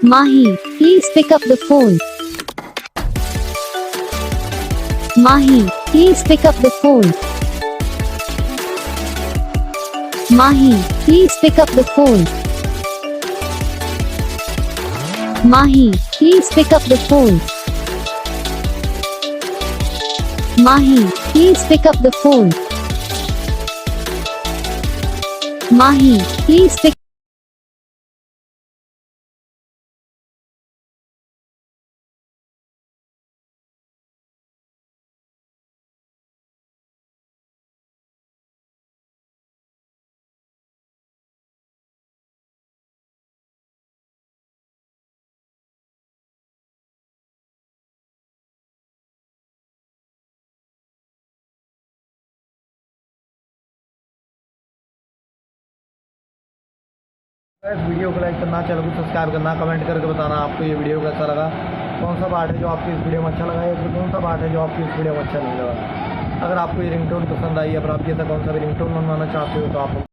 Mahi, please pick up the phone. Mahi, please pick up the phone. Mahi, please pick up the phone. Mahi, please pick up the phone. Mahi, please pick up the phone. Mahi, please pick. इस video को like करना, channel को subscribe करना, comment करके बताना आपको ये video कैसा लगा, कौन सा पार्ट है जो आपकी इस वीडियो में अच्छा लगा या फिर कौन सा पार्ट है जो आपकी इस वीडियो में अच्छा नहीं लगा। अगर आपको ये रिंगटोन पसंद आई या फिर आप जैसा कौन सा भी रिंगटोन बनवाना चाहते हो तो आप